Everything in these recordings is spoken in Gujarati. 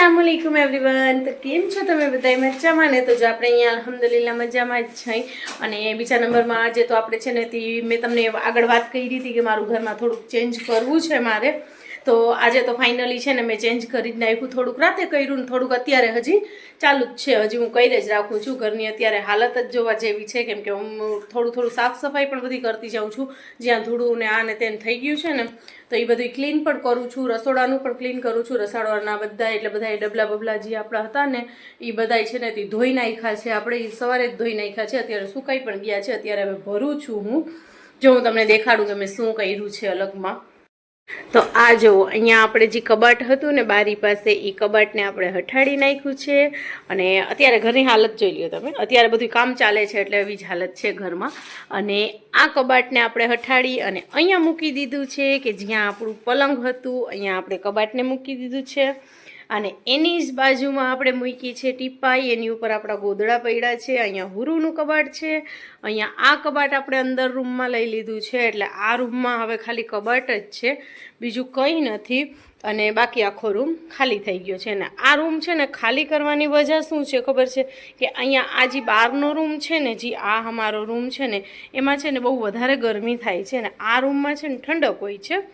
अस्सलामुअलैकुम एवरीवन। तो केम छो तमे बधाई मजामां ने? तो जो આપણે અહીંયા અલ્હમ્દુલિલ્લાહ મજામાં જ છે। અને બીજા નંબરમાં આજે તો આપણે છે ને મેં તમને આગળ વાત કરી હતી કે મારું ઘરમાં થોડુંક ચેન્જ કરવું છે મારે। તો આજે તો ફાઇનલી છે ને મેં ચેન્જ કરી જ નાખ્યું। થોડુંક રાતે કર્યું ને થોડુંક અત્યારે હજી ચાલુ જ છે। હજી હું કરી જ રાખું છું। ઘરની અત્યારે હાલત જ જોવા જેવી છે, કેમ કે હું થોડું સાફ સફાઈ પણ બધી કરતી જાઉં છું। જ્યાં ધૂળું ને આ ને તેન થઈ ગયું છે ને તો એ બધું ક્લીન પણ કરું છું। રસોડાનું પણ ક્લીન કરું છું। રસોડાના બધા એટલે બધા ડબલા બબલા જે આપણા હતા ને એ બધા છે ને તે ધોઈ નાખ્યા છે। આપણે એ સવારે જ ધોઈ નાખ્યા છે। અત્યારે સુકાઈ પણ ગયા છે। અત્યારે હવે ભરું છું હું। જો હું તમને દેખાડું કે મેં શું કર્યું છે અલગમાં। તો આ જુઓ, અહીંયા આપણે જે કબાટ હતું ને બારી પાસે, એ કબાટને આપણે હટાડી નાખ્યું છે। અને અત્યારે ઘરની હાલત જોઈ લ્યો તમે। અત્યારે બધું કામ ચાલે છે એટલે એવી જ હાલત છે ઘરમાં। અને આ કબાટને આપણે હટાડી અને અહીંયા મૂકી દીધું છે કે જ્યાં આપણું પલંગ હતું અહીંયા આપણે કબાટને મૂકી દીધું છે। અને એની જ બાજુમાં આપણે મૂકી છે ટીપાઈ, એની ઉપર આપણા ગોદડા પડ્યા છે। અહીંયા હુરુનું કબાટ છે। અહીંયા આ કબાટ આપણે અંદર રૂમમાં લઈ લીધું છે, એટલે આ રૂમમાં હવે ખાલી કબાટ જ છે, બીજું કંઈ નથી। અને બાકી આખો રૂમ ખાલી થઈ ગયો છે। ને આ રૂમ છે ને ખાલી કરવાની વજહ શું છે ખબર છે? કે અહીંયા આ જે બહારનો રૂમ છે ને, જે આ અમારો રૂમ છે ને, એમાં છે ને બહુ વધારે ગરમી થાય છે, ને આ રૂમમાં છે ને ઠંડક હોય છે।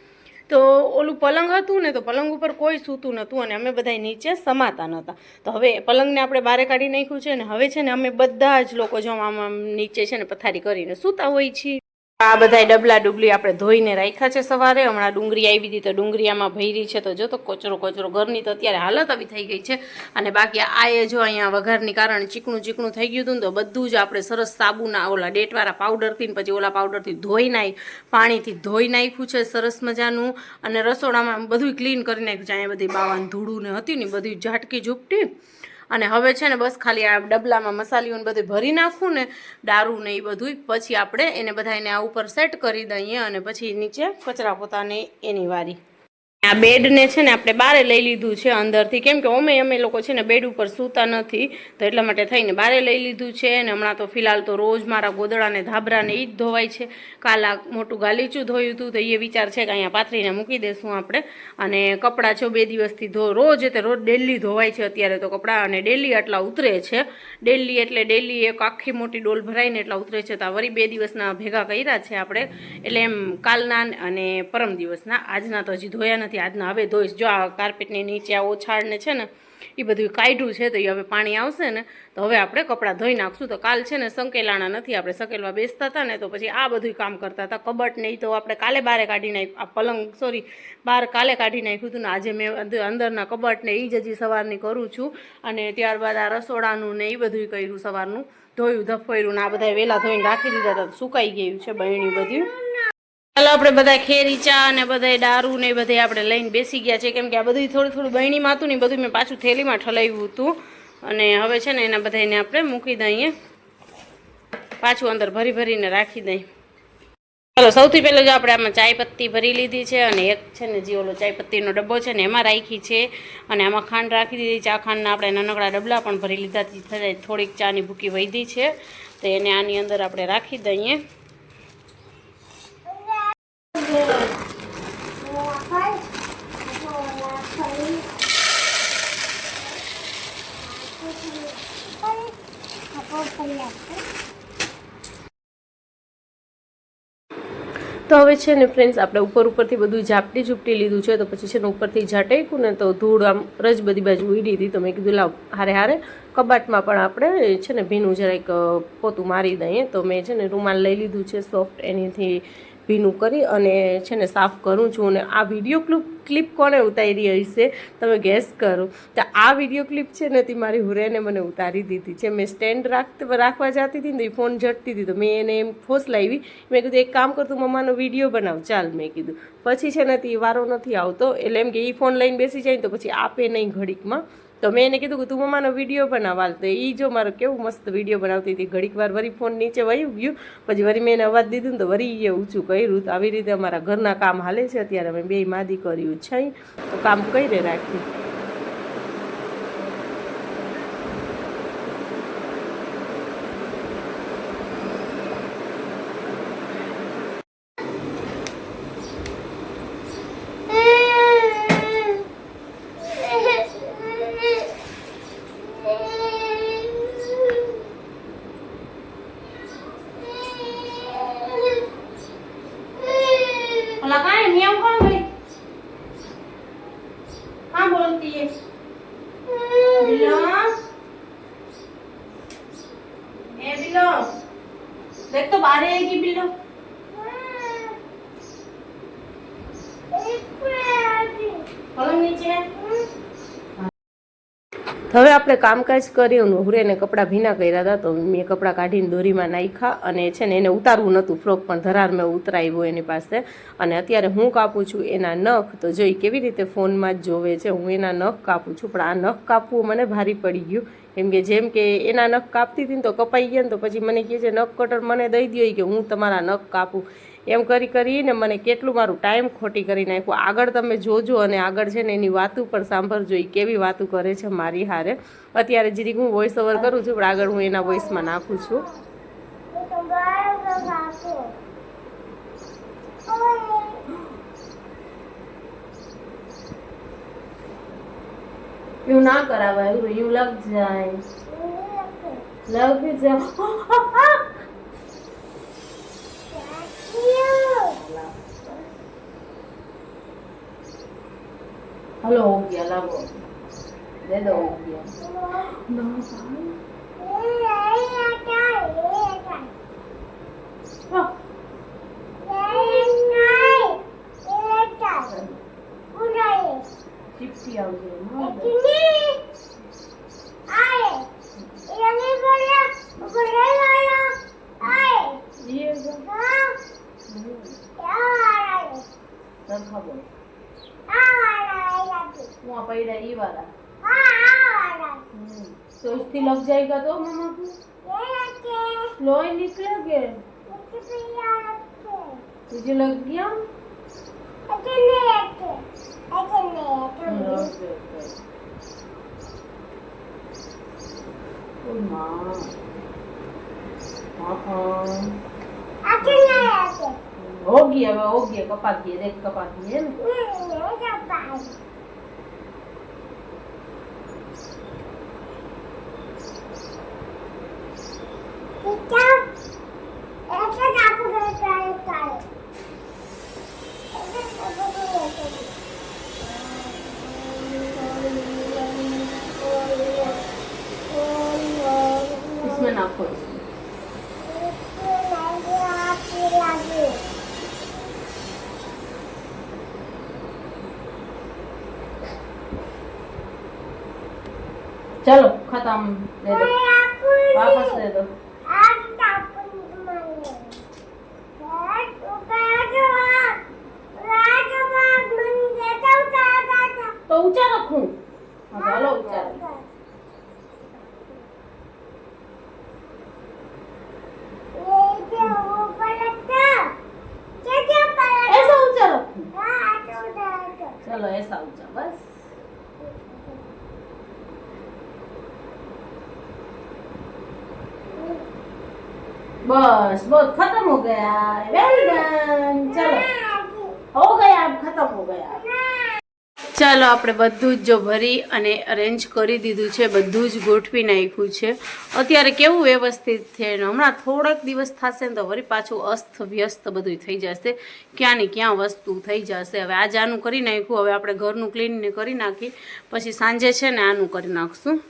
તો ઓલું પલંગ હતું ને તો પલંગ ઉપર કોઈ સૂતું નહોતું અને અમે બધા નીચે સમાતા નહોતા। તો હવે પલંગને આપણે બહાર કાઢી નાખ્યું છે ને હવે છે ને અમે બધા જ લોકો જો આમ નીચે છે ને પથારી કરીને સૂતા હોય છીએ। આ બધા ડબલા ડુબલી આપણે ધોઈને રાખ્યા છે સવારે। હમણાં ડુંગળી આવી હતી તો ડુંગળી આમાં ભરી છે, તો જો તો કચરો ઘરની તો અત્યારે હાલત આવી થઈ ગઈ છે। અને બાકી આ એ જો અહીંયા વઘારની કારણે ચીકણું થઈ ગયું હતું ને તો બધું જ આપણે સરસ સાબુના ઓલા ડેટવાળા પાવડરથી પછી ઓલા પાવડરથી ધોઈ પાણીથી ધોઈ નાખ્યું છે સરસ મજાનું। અને રસોડામાં બધું ક્લીન કરી નાખ્યું છે। અહીંયા બધી બાવાનું ધૂળું ને હતી ને બધી ઝાટકી ઝૂપટી। અને હવે છે ને બસ ખાલી આ ડબલામાં મસાલીઓને બધું ભરી નાખું ને, દારૂ ને એ બધું, પછી આપણે એને બધાને આ ઉપર સેટ કરી દઈએ અને પછી નીચે કચરા પોતાને એની વારી। આ બેડને છે ને આપણે બારે લઈ લીધું છે અંદરથી, કેમ કે અમે લોકો છે ને બેડ ઉપર સૂતા નથી, તો એટલા માટે થઈને બારે લઈ લીધું છે। અને હમણાં તો ફિલહાલ તો રોજ મારા ગોદડાને ધાબરાને એ જ ધોવાય છે। કાલ આ મોટું ગાલીચું ધોયું હતું તો એ વિચાર છે કે અહીંયા પાથરીને મૂકી દેશું આપણે। અને કપડાં છો 2 દિવસથી રોજ ડેલી ધોવાય છે અત્યારે તો કપડાં, અને ડેલી આટલા ઉતરે છે। ડેલી એક આખી મોટી ડોલ ભરાઈને એટલા ઉતરે છે। તો આ વળી 2 દિવસના ભેગા કર્યા છે આપણે, એટલે એમ કાલના અને પરમ દિવસના। આજના તો હજી ધોયા નથી, આજના હવે ધોઈશ। જો આ કાર્પેટની નીચે આ ઓછાળને છે ને એ બધું કાઢ્યું છે, તો એ હવે પાણી આવશે ને તો હવે આપણે કપડાં ધોઈ નાખશું। તો કાલ છે ને સંકેલાણા નથી, આપણે સકેલવા બેસતા હતા ને તો પછી આ બધું કામ કરતા હતા। કબટ ને એ તો આપણે કાલે બારે કાઢી નાખ્યું, આ પલંગ બહાર કાલે કાઢી નાખ્યું હતું ને આજે મેં અંદરના કબટ ને એ જ હજી સવારની કરું છું। અને ત્યારબાદ આ રસોડાનું ને એ બધું કર્યું સવારનું, ધોયું ધફોયું ને આ બધા વહેલા ધોઈને રાખી દીધા હતા, સુકાઈ ગયું છે બહેણી બધું। ચાલો આપણે બધા ખેરી ચા અને બધા દારૂ ને બધે આપણે લઈને બેસી ગયા છે, કેમ કે આ બધું થોડું બહેણીમાં હતું ને બધું મેં પાછું થેલીમાં ઠલાવ્યું હતું। અને હવે છે ને એના બધાને આપણે મૂકી દઈએ, પાછું અંદર ભરીને રાખી દઈએ। ચાલો સૌથી પહેલાં જો આપણે આમાં ચાય પત્તી ભરી લીધી છે, અને એક છે ને જે ઓલો ચાય પત્તીનો ડબ્બો છે ને એમાં રાખી છે, અને આમાં ખાંડ રાખી દીધી। ચા ખાંડના આપણે નાનકડા ડબલા પણ ભરી લીધા, થોડીક ચાની ભૂકી વધી છે તો એને આની અંદર આપણે રાખી દઈએ। તો હવે છે ને ફ્રેન્ડ્સ આપણે ઉપરથી બધું ઝાપટી લીધું છે, તો પછી છે ને ઉપરથી ઝાટેકું ને તો ધૂળ આમ રજ બધી બાજુ ઉડી હતી, તો મેં કીધું લાવ હારે કબાટમાં પણ આપણે છે ને ભીનું જરાક પોતું મારી દઈએ। તો મેં છે ને રૂમાલ લઈ લીધું છે સોફ્ટ, એનીથી ભીનું કરી અને છે ને સાફ કરું છું। અને આ વિડીયો ક્લિપ કોને ઉતારી હશે તમે ગેસ કરો? તો આ વિડીયો ક્લિપ છે ને તે મારી હુરેને મને ઉતારી દીધી છે। મેં સ્ટેન્ડ રાખવા જતી હતી ને એ ફોન ઝટતી હતી, તો મેં એને એમ ફોસલાવી, મેં કીધું એક કામ કરતું મમ્માનો વિડીયો બનાવ ચાલ, મેં કીધું। પછી છે ને તે વારો નથી આવતો, એટલે એમ કે એ ફોન લઈને બેસી જાય તો પછી આપે નહીં ઘડીકમાં, તો મેં એને કીધું કે તું મમ્માનો વિડીયો બનાવાલ, તો એ જો મારો કેવું મસ્ત વિડીયો બનાવતી હતી। ઘડીક વાર વળી ફોન નીચે વયું ગયું, પછી વળી મેં એને અવાજ દીધું ને તો વળી એ ઊંચું કર્યું। તો આવી રીતે અમારા ઘરના કામ હાલે છે અત્યારે। અમે 2 માદી કર્યું છે તો કામ કરી રાખ્યું। कहाँ बोलती है बिल्लो ए बिल्लो देख तो बाहर आएगी बिल्लो पलंग नीचे તો હવે આપણે કામકાજ કર્યું હુરેને કપડાં ભીના કર્યા હતા તો મેં કપડાં કાઢીને દોરીમાં નાખ્યા અને છે ને એને ઉતારવું નહોતું ફ્રોક પણ ધરાર મેં ઉતરાવ્યું એની પાસે અને અત્યારે હું કાપું છું એના નખ તો જોઈ કેવી રીતે ફોનમાં જ જોવે છે હું એના નખ કાપું છું પણ આ નખ કાપવું મને ભારી પડી ગયું જેમ કે એના નખ કાપતી હતી ને તો કપાઈ ગયા ને તો પછી મને કહે છે નખ કટર મને દઈ દો કે હું તમારા નખ કાપું એમ કરીને મને કેટલું મારું ટાઈમ ખોટી કરી નાખ્યું આગળ તમે જોજો અને આગળ છે ને એની વાતું પણ સાંભળજો એ કેવી વાતું કરે છે મારી હારે અત્યારે જીરીક હું વોઇસ ઓવર કરું છું પણ આગળ હું એના વોઇસમાં નાખું છું એવું ના કરાવાય એવું લગ જાય લગ જાય हेलो हो गया लगो दे दो हो गया चिप्सी वहाँ पड़ा ये वाला तो इससे लग जाएगा तो मम्मा को लोई निकल गए तुझे लग गया हो गया कपा दिए देख कपा दिए इसमें नाखो चलो खत्म दे दो वापस दे दो तो ऊंचा रखूं चलो ऊंचा ऐसा ऊंचा रखूं चलो ऐसा ऊंचा बस बस बहुत खत्म हो गया वेरी डन चलो हो गया अब खत्म हो गया ચાલો આપણે બધું જ જો ભરી અને અરેન્જ કરી દીધું છે બધું જ ગોઠવી નાખ્યું છે અત્યારે કેવું વ્યવસ્થિત છે ને હમણાં થોડાક દિવસ થશે ને તો વળી પાછું અસ્ત વ્યસ્ત બધું થઈ જશે ક્યાં ને ક્યાં વસ્તુ થઈ જશે હવે આજ આનું કરી નાખ્યું હવે આપણે ઘરનું ક્લીન કરી નાખી પછી સાંજે છે ને આનું કરી નાખશું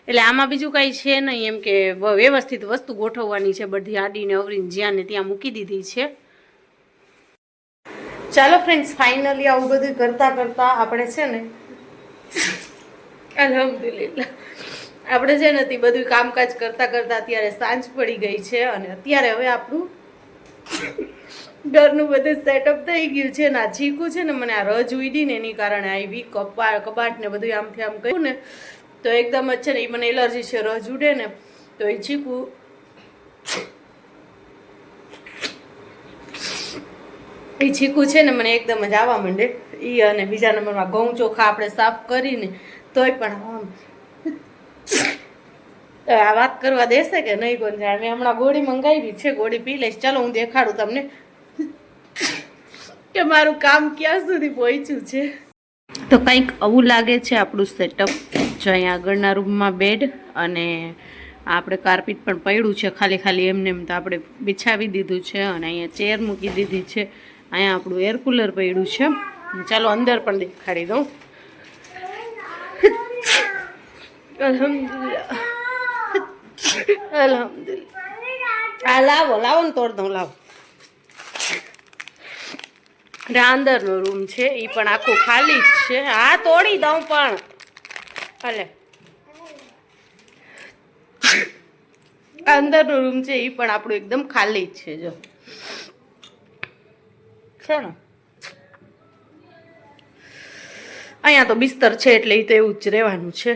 એટલે આમાં બીજું કાંઈ છે નહીં એમ કે વ્યવસ્થિત વસ્તુ ગોઠવવાની છે બધી આડીને અવરીને જ્યાં ને ત્યાં મૂકી દીધી છે ચાલો ફ્રેન્ડ્સ ફાઇનલી આવું બધું કરતાં કરતાં આપણે છે ને અલ્હમ્દુલિલ્લાહ આપણે છે ને તે બધું કામકાજ કરતાં કરતાં અત્યારે સાંજ પડી ગઈ છે અને અત્યારે હવે આપણું ઘરનું બધું સેટઅપ થઈ ગયું છે ને આ ચીકુ છે ને મને આ રજ ઉડી ને એની કારણે આવી કબાટ ને બધું આમથી આમ કર્યું ને તો એકદમ જ છે ને એ મને એલર્જી છે રજ ઉડે ને તો એ ચીકુ એ ચીકુ છે ને મને એકદમ જ આવવા માંડે એ અને બીજા નંબરમાં ઘઉં ચોખા આપણે સાફ કરીને તોય પણ આમ આ વાત કરવા દેશે કે નહીં કોણ જાણે મેં હમણાં ગોળી મંગાવી છે ગોળી પી લઈશ ચાલો હું દેખાડું તમને કે મારું કામ ક્યાં સુધી પહોંચ્યું છે તો કંઈક આવું લાગે છે આપણું સેટઅપ જો અહીંયા આગળના રૂમમાં બેડ અને આપણે કાર્પેટ પણ પડ્યું છે ખાલી એમને એમ તો આપણે બિછાવી દીધું છે અને અહીંયા ચેર મૂકી દીધી છે અહીંયા આપણું એર કુલર પડ્યું છે ચાલો અંદર પણ દેખાડી દઉં અલ્હમ્દુલિલ્લાહ અલ્હમ્દુલિલ્લાહ. આ લાવો લાવો ને તોડ દઉં લાવો. આ અંદરનો રૂમ છે એ પણ આખું ખાલી જ છે. હા તોડી દઉં પણ ભલે. અંદરનો રૂમ છે એ પણ આપણું એકદમ ખાલી જ છે જો છે ને. અહીંયા તો બિસ્તર છે એટલે એ તો એવું જ રહેવાનું છે.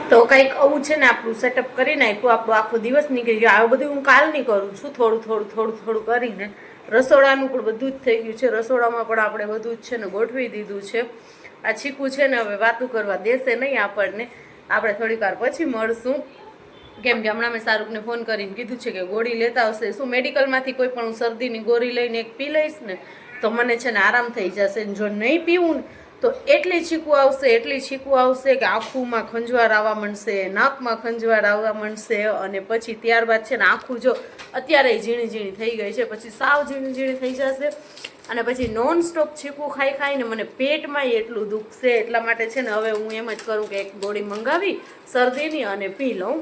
તો કંઈક આવું છે ને આપણું સેટઅપ કરી નાખ્યું. આપણો આખો દિવસ નીકળી ગયો. આવું બધું હું કાલ નહીં કરું છું. થોડું કરીને રસોડાનું પણ બધું જ થઈ ગયું છે. રસોડામાં પણ આપણે બધું જ છે ને ગોઠવી દીધું છે. આ ચીકુ છે ને હવે વાતું કરવા દેશે નહીં આપણને. આપણે થોડીક વાર પછી મળશું. કેમ કે હમણાં મેં શાહરૂખને ફોન કરીને કીધું છે કે ગોળી લેતા આવશે. શું મેડિકલમાંથી કોઈ પણ હું શરદીની ગોળી લઈને એક પી લઈશ ને તો મને છે ને આરામ થઈ જશે. જો નહીં પીવું ને તો એટલી ચીકુ આવશે કે આંખોમાં ખંજવાળ આવવા માંડશે, નાકમાં ખંજવાળ આવવા માંડશે અને પછી ત્યારબાદ છે ને આંખું જો અત્યારે ઝીણી થઈ ગઈ છે પછી સાવ ઝીણી થઈ જશે અને પછી નોન સ્ટોપ ચીકુ ખાઈને મને પેટમાં એટલું દુખશે. એટલા માટે છે ને હવે હું એમ જ કરું કે એક ગોળી મંગાવી શરદીની અને પી લઉં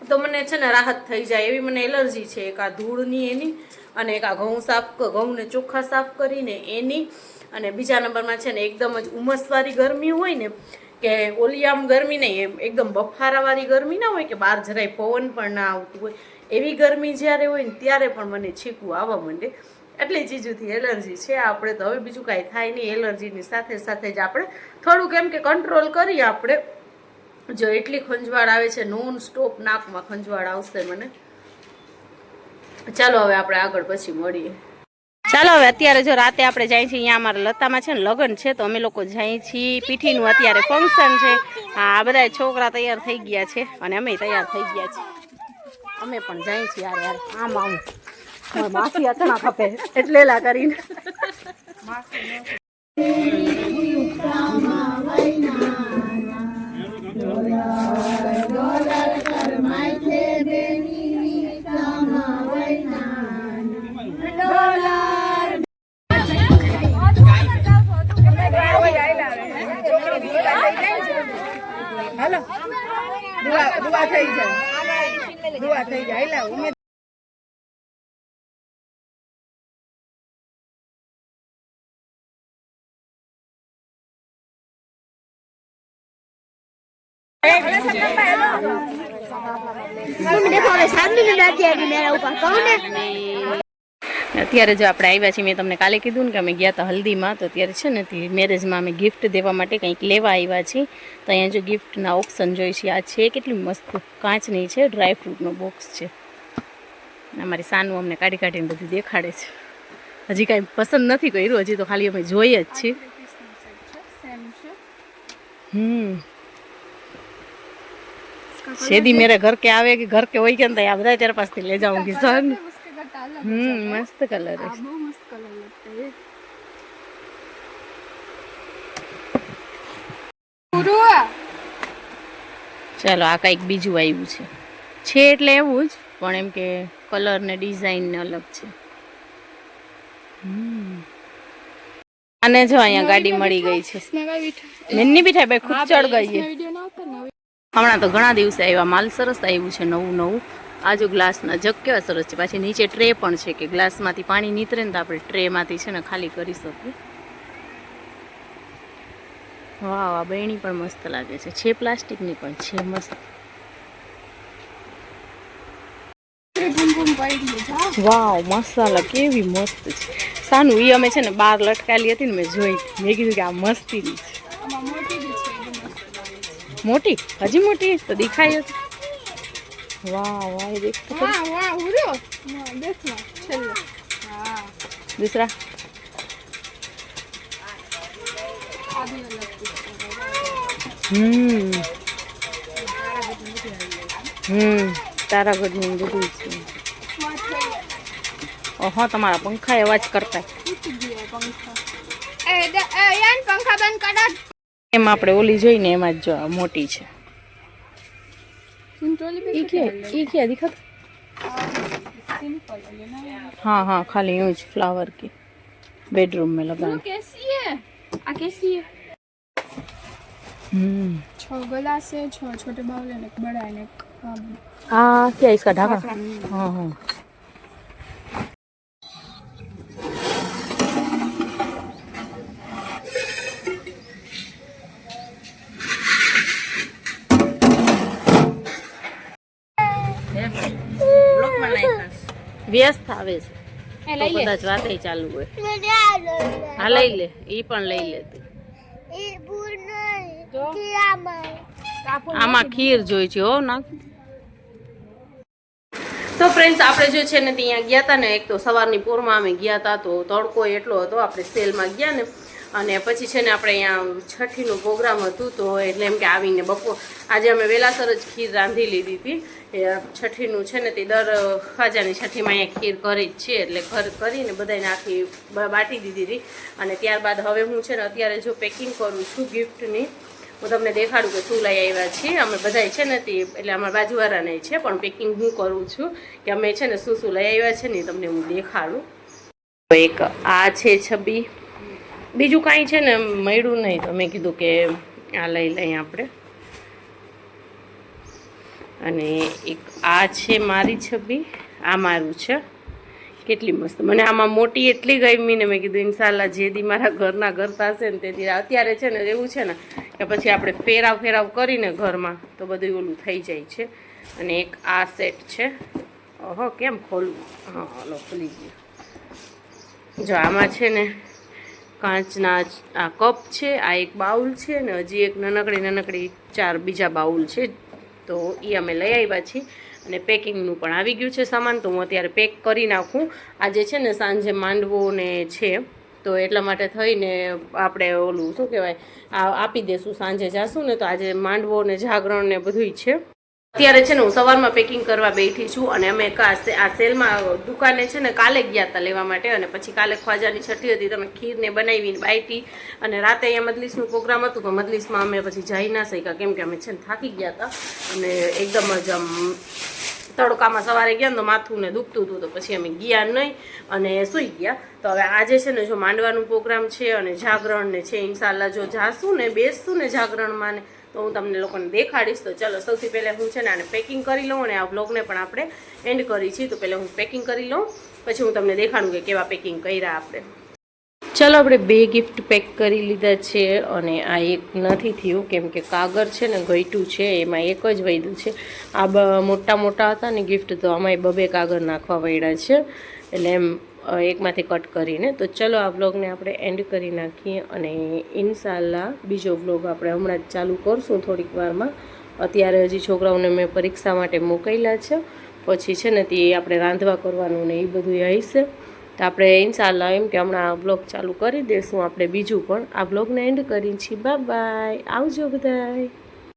તો મને છે ને રાહત થઈ જાય. એવી મને એલર્જી છે એક આ ધૂળની એની અને એક આ ઘઉંને ચોખ્ખા સાફ કરીને એની અને બીજા નંબરમાં છે ને એકદમ જ ઉમસવાળી ગરમી હોય ને કે ઓલી આમ ગરમી નહીં એમ એકદમ બફારાવાળી ગરમી ના હોય કે બહાર જરાય પવન પણ ના આવતું હોય એવી ગરમી જ્યારે હોય ને ત્યારે પણ મને છીકું આવવા માંડે. એટલી ચીજોથી એલર્જી છે આપણે તો હવે બીજું કાંઈ થાય નહીં. એલર્જીની સાથે જ આપણે થોડુંક એમ કે કંટ્રોલ કરીએ આપણે. જો એટલી ખંજવાળ આવે છે નોન સ્ટોપ નાકમાં ખંજવાળ આવશે મને. ચાલો હવે આપણે આગળ પછી મળીએ. ચાલો હવે અત્યારે જો રાતે આપણે જાય છીએ અહીંયા અમારા લતામાં છે ને લગ્ન છે તો અમે લોકો જઈએ છીએ. પીઠીનું અત્યારે ફંક્શન છે. હા આ બધા છોકરા તૈયાર થઈ ગયા છે અને અમે તૈયાર થઈ ગયા છીએ. અમે પણ જઈએ છીએ યાર આમ માસી અચણા ખપે એટલે લા કરીને હાલો દુઆ થઈ જાય ઉમેદ અત્યારે જો આપણે આવ્યા છીએ મેં તમને કાલે કીધું ને કે અમે ગયા હતા હલ્દીમાં તો અત્યારે છે ને મેરેજમાં અમે ગિફ્ટ દેવા માટે કંઈક લેવા આવ્યા છીએ તો અહીંયા જો ગિફ્ટના ઓપ્શન જોઈ છે. આ છે કેટલી મસ્ત કાચની છે ડ્રાયફ્રૂટનો બોક્સ છે. અમારી સાનું અમને કાઢીને બધું દેખાડે છે. હજી કાંઈ પસંદ નથી કર્યું હજી તો ખાલી અમે જોઈએ જ છીએ. शेदी मेरे घर के आवे कि घर के वही के अंदर आप तेरे पास ले जाऊंगी सर. मस्त कलर है. मस्त कलर लगता है. चलो आ कईक बीजू આવ્યું છે એટલે એવું જ પણ એમ કે કલર ને ડિઝાઇન ને અલગ છે. આને જો અહીંયા ગાડી મળી ગઈ છે. મેન્ની બીઠા બે ખૂબ ચડ ગઈ છે. હમણાં તો ઘણા દિવસે આવ્યા માલ સરસ આવ્યું છે નવું. આ જો ગ્લાસના જગ કેવા સરસ છે. પાછી નીચે ટ્રે પણ છે કે ગ્લાસમાંથી પાણી નીતરે ને તો આપણે ટ્રેમાંથી છે ને ખાલી કરી શકીએ. વાહ આ બહેણી પણ મસ્ત લાગે છે પ્લાસ્ટિકની પણ છે મસ્ત. વાવ મસાલા કેવી મસ્ત છે. સાનું એ અમે છે ને બહાર લટકાયેલી હતી ને મેં જોઈ મેં કીધું કે આ મસ્તીની છે. मोटी हजी मोटी तो दिखाई वाह वाह ये देख दूसरा तारागढ़ में બધું છે. ઓહો તમારા પંખા અવાજ કરતા પંખા બંધ કર. એમ આપણે ઓલી જોઈને એમાં જ જો મોટી છે. ઈ क्या दिखा हाँ हाँ खाली यूं फ्लावर की बेडरूम में लगाना. कैसी है? आ कैसी है? 6 गिलास है, 6 छोटे बाउल है, एक बड़ा है, एक हाँ क्या इसका ढाका? हाँ हाँ વ્યસ્ત આવે છે તો કદાચ વાતે ચાલુ હોય. હા લઈ લે, ઈ પણ લઈ લે તું. આમાં ખીર જોઈ છે હો ના. તો ફ્રેન્ડ્સ આપણે જે છે ને ત્યાં ગયા હતા ને, એક તો સવારની પોરમાં અમે ગયા હતા તો તડકો એટલો હતો, આપણે સેલમાં ગયા ને અને પછી છે ને આપણે અહીંયા છઠ્ઠીનું પ્રોગ્રામ હતું તો એટલે એમ કે આવીને આજે અમે વહેલાસર જ ખીર રાંધી લીધી હતી. છઠ્ઠીનું છે ને તે દર ખાજાની છઠ્ઠીમાં અહીંયા ખીર કરી જ છે એટલે ઘર કરીને બધાને આખી બાટી દીધી હતી. અને ત્યારબાદ હવે હું છે ને અત્યારે જો પેકિંગ કરું છું ગિફ્ટની. હું તમને દેખાડું કે શું લઈ આવ્યા છીએ અમે બધાય છે ને તે, એટલે અમારા બાજુવાળાને છે પણ પેકિંગ હું કરું છું કે અમે છે ને શું લઈ આવ્યા છે ને તમને હું દેખાડું. એક આ છે છબી, બીજું કાંઈ છે ને મળ્યું નહીં તો મેં કીધું કે આ લઈ લઈએ આપણે. અને એક આ છે મારી છબી, આ મારું છે. કેટલી મસ્ત, મને આમાં મોટી એટલી ગમી ને મેં કીધું ઇન્શાલ્લાહ જે દી મારા ઘરના ઘર થશે ને તે દી. અત્યારે છે ને એવું છે ને કે પછી આપણે ફેરાવ કરીને ઘરમાં તો બધું ઓલું થઈ જાય છે. અને એક આ સેટ છે. ઓહો કેમ ખોલવું, હા હલો ખુલી ગયું. જો આમાં છે ને કાચના આ કપ છે, આ એક બાઉલ છે ને હજી એક નાનકડી 4 બીજા બાઉલ છે તો એ અમે લઈ આવ્યા છીએ. અને પેકિંગનું પણ આવી ગયું છે સામાન તો હું અત્યારે પેક કરી નાખું. આજે છે ને સાંજે માંડવો ને છે તો એટલા માટે થઈને આપણે ઓલું શું કહેવાય આપી દેશું, સાંજે જાશું ને તો આજે માંડવો ને જાગરણ ને બધુંય છે. અત્યારે છે ને હું સવારમાં પેકિંગ કરવા બેઠી છું અને અમે આ સેલમાં દુકાને છે ને કાલે ગયા હતા લેવા માટે અને પછી કાલે ખ્વાજાની છઠ્ઠી હતી તમે ખીરને બનાવીને બાઈટી અને રાતે અહીંયા મજલિસનું પ્રોગ્રામ હતું તો મજલિસમાં અમે પછી જઈ ના શક્યા કેમ કે અમે છે ને થાકી ગયા હતા અને એકદમ જ આમ તડકામાં સવારે ગયા ને તો માથું ને દુખતું હતું તો પછી અમે ગયા નહીં અને સૂઈ ગયા. તો હવે આજે છે ને જો માંડવાનું પ્રોગ્રામ છે અને જાગરણ ને છે ઇન્શાલ્લાહ જો જાશું ને બેસશું ને જાગરણમાં ને તો હું તમને લોકોને દેખાડીશ. તો ચાલો સૌથી પહેલાં હું છે ને આને પેકિંગ કરી લઉં અને આ વ્લોગને પણ આપણે એન્ડ કરી છીએ. તો પહેલાં હું પેકિંગ કરી લઉં પછી હું તમને દેખાડું કે કેવા પેકિંગ કર્યા આપણે. ચાલો આપણે 2 ગિફ્ટ પેક કરી લીધા છે અને આ એક નથી થયું કેમ કે કાગળ છે ને ઘટ્યું છે, એમાં એક જ વધ્યું છે. આ મોટા હતા ને ગિફ્ટ તો આમાંય 2 કાગળ નાખવા પડ્યા છે એટલે એમ એકમાંથી કટ કરીને. તો ચલો આ વ્લોગને આપણે એન્ડ કરી નાખીએ અને ઇન્શાલ્લાહ બીજો વ્લોગ આપણે હમણાં જ ચાલુ કરશું થોડીક વારમાં. અત્યારે હજી છોકરાઓને મેં પરીક્ષા માટે મોકલ્યા છે, પછી છે ને તે આપણે રાંધવા કરવાનું ને એ બધું હશે તો આપણે ઇન્શાલ્લાહ એમ કે હમણાં વ્લોગ ચાલુ કરી દઈશું આપણે બીજું પણ. આ વ્લોગને એન્ડ કરી છીએ. બાય બાય, આવજો બધાય.